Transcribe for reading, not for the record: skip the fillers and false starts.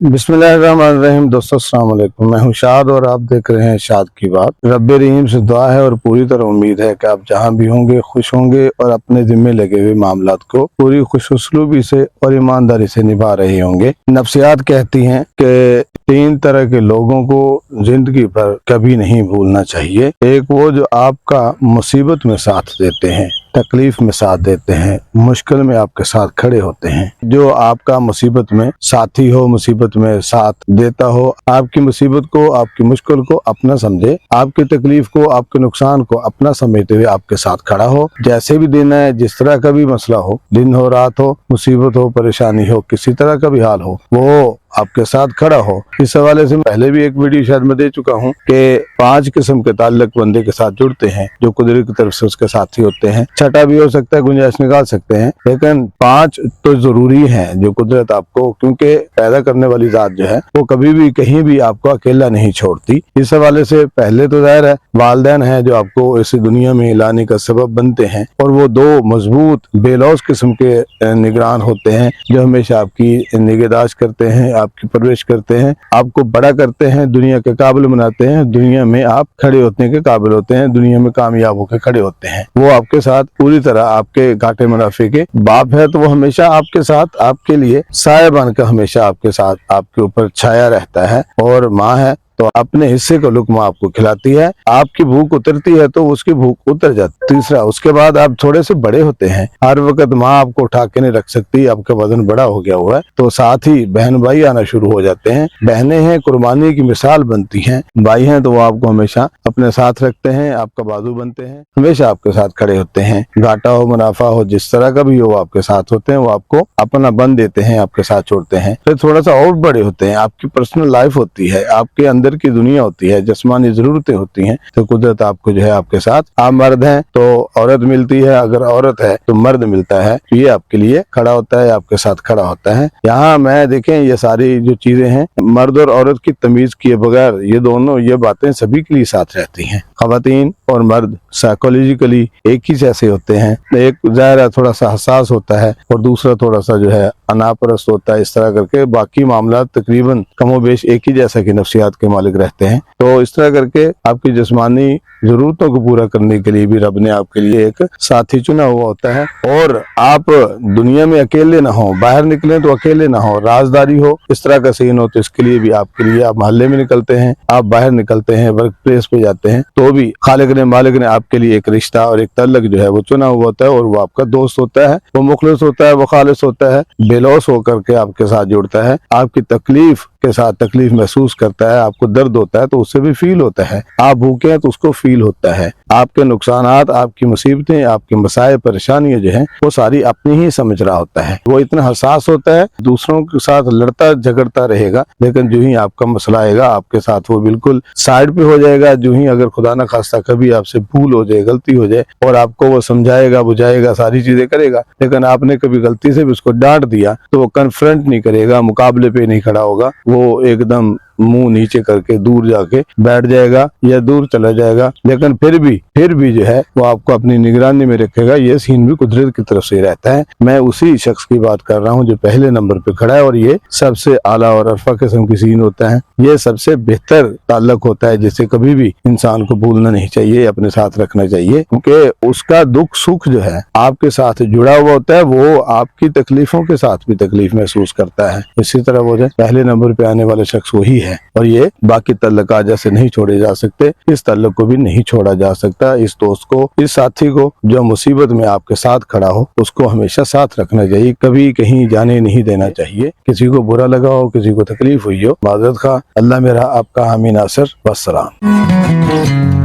बिस्मिल्लाहिर्रहमानिर्रहीम। दोस्तों अस्सलाम वालेकुम, मैं हूं शाद और आप देख रहे हैं शाद की बात। रब्बे रहीम से दुआ है और पूरी तरह उम्मीद है कि आप जहां भी होंगे खुश होंगे और अपने जिम्मे लगे हुए मामलात को पूरी खुशउस्लूबी से और ईमानदारी से निभा रहे होंगे। नफ्सियात कहती हैं कि 3 तरह के लोगों को जिंदगी पर कभी नहीं भूलना चाहिए। एक वो जो आपका मुसीबत में साथ देते हैं, तकलीफ में साथ देते हैं, मुश्किल में आपके साथ खड़े होते हैं। जो आपका मुसीबत में साथी हो, मुसीबत में साथ देता हो, आपकी मुसीबत को, आपकी मुश्किल को अपना समझे, आपकी तकलीफ को, आपके नुकसान को अपना समझते हुए आपके साथ खड़ा हो। जैसे भी दिन है, जिस तरह का भी मसला हो, दिन हो, रात हो, मुसीबत हो, परेशानी हो, किसी तरह का भी हाल हो, वो आपके साथ खड़ा हो। इस हवाले से पहले भी एक वीडियो शायद मैं दे चुका हूँ कि 5 किस्म के ताल्लुक बंदे के साथ जुड़ते हैं जो कुदरत की तरफ से उसके साथी होते हैं। छठा भी हो सकता है, गुंजाइश निकाल सकते हैं, लेकिन 5 तो जरूरी हैं जो कुदरत आपको, क्योंकि पैदा करने वाली जात जो है वो कभी भी कहीं भी आपको अकेला नहीं छोड़ती। इस हवाले से पहले तो जाहिर है वालिदैन है जो आपको इस दुनिया में लाने का सबब बनते हैं, और वो 2 मजबूत बेलौस किस्म के निगरान होते हैं जो हमेशा आपकी निगहदाश्त करते हैं, आपकी परवरिश करते हैं, आपको बड़ा करते हैं, दुनिया के काबिल बनाते हैं, दुनिया में आप खड़े होने के काबिल होते हैं, दुनिया में कामयाब होकर खड़े होते हैं। वो आपके साथ पूरी तरह आपके घाटे मुनाफे के बाप है, तो वो हमेशा आपके साथ, आपके लिए साया बनकर हमेशा आपके साथ, आपके ऊपर छाया रहता है। और माँ है तो अपने हिस्से का लुक़्मा आपको खिलाती है। आपकी भूख उतरती है तो उसकी भूख उतर जाती। तीसरा, उसके बाद आप थोड़े से बड़े होते हैं, हर वक्त माँ आपको उठा के नहीं रख सकती, आपका वजन बड़ा हो गया हुआ है, तो साथ ही बहन भाई आना शुरू हो जाते हैं। बहनें हैं कुर्बानी की मिसाल बनती हैं, भाई हैं तो वो आपको हमेशा अपने साथ रखते हैं, आपका बाजू बनते हैं, हमेशा आपके साथ खड़े होते हैं। घाटा हो, मुनाफा हो, जिस तरह का भी हो, आपके साथ होते हैं, वो आपको अपना बन देते हैं, आपके साथ छोड़ते हैं। फिर थोड़ा सा और बड़े होते हैं, आपकी पर्सनल लाइफ होती है, आपके अंदर की दुनिया होती है, जिस्मानी जरूरतें होती हैं, तो कुदरत आपको जो है आपके साथ, आप मर्द हैं तो औरत मिलती है, अगर औरत है तो मर्द मिलता है, तो ये आपके लिए खड़ा होता है, आपके साथ खड़ा होता है। यहाँ मैं देखें ये सारी जो चीजें हैं, मर्द और औरत की तमीज किए बगैर ये दोनों ये बातें सभी के लिए साथ रहती हैं। खवातीन और मर्द साइकोलॉजिकली एक ही जैसे होते हैं, एक ज़ाहिर थोड़ा सा हसास होता है और दूसरा थोड़ा सा जो है अनापरस्त होता है। इस तरह करके बाकी मामला तकरीबन कमोबेश एक ही जैसा की नफ्सियात के मालिक रहते हैं। तो इस तरह करके आपकी जिस्मानी जरूरतों को पूरा करने के लिए भी रब ने आपके लिए एक साथी चुना हुआ होता है। और आप दुनिया में अकेले ना हो, बाहर निकलें तो अकेले ना हो, राजदारी हो, इस तरह का सीन हो, तो इसके लिए भी आपके लिए, आप मोहल्ले में निकलते हैं, आप बाहर निकलते हैं, वर्क प्लेस पे जाते हैं, तो भी खालिक ने, मालिक ने आपके लिए एक रिश्ता और एक तल्लक जो है वो चुना हुआ होता है, और वो आपका दोस्त होता है, वो मुखलिस होता है, वो खालिस होता है, बेलौस होकर के आपके साथ जुड़ता है, आपकी तकलीफ के साथ तकलीफ महसूस करता है, आपको दर्द होता है तो उससे भी फील होता है, आप भूखे हैं तो उसको फील होता है, आपके नुकसानात, आपकी मुसीबतें, आपके मसाए परेशानियां जो हैं वो सारी अपनी ही समझ रहा होता है। वो इतना हसास होता है, दूसरों के साथ लड़ता झगड़ता रहेगा, लेकिन जो ही आपका मसला आएगा आपके साथ वो बिल्कुल साइड पे हो जाएगा। जो ही अगर खुदा न खास्ता कभी आपसे भूल हो जाए, गलती हो जाए, और आपको वो समझाएगा, बुझाएगा, सारी चीजें करेगा, लेकिन आपने कभी गलती से भी उसको डांट दिया तो वो कन्फ्रंट नहीं करेगा, मुकाबले पे नहीं खड़ा होगा, वो एकदम मुंह नीचे करके दूर जाके बैठ जाएगा या दूर चला जाएगा, लेकिन फिर भी जो है वो आपको अपनी निगरानी में रखेगा। ये सीन भी कुदरत की तरफ से रहता है। मैं उसी शख्स की बात कर रहा हूँ जो पहले नंबर पे खड़ा है, और ये सबसे आला और अरफा किस्म की सीन होता है, ये सबसे बेहतर ताल्लुक होता है, जिसे कभी भी इंसान को भूलना नहीं चाहिए, अपने साथ रखना चाहिए, क्योंकि उसका दुख सुख जो है आपके साथ जुड़ा हुआ होता है, वो आपकी तकलीफों के साथ भी तकलीफ महसूस करता है। इसी तरह वो जो पहले नंबर पे आने वाला शख्स वही है, और ये बाकी तल्लुकात जैसे नहीं छोड़े जा सकते, इस तल्लुक को भी नहीं छोड़ा जा सकता। इस दोस्त को, इस साथी को जो मुसीबत में आपके साथ खड़ा हो, उसको हमेशा साथ रखना चाहिए, कभी कहीं जाने नहीं देना चाहिए। किसी को बुरा लगा हो, किसी को तकलीफ हुई हो, माजरत खा। अल्लाह मेरा आपका हामी नासिर। वस्सलाम।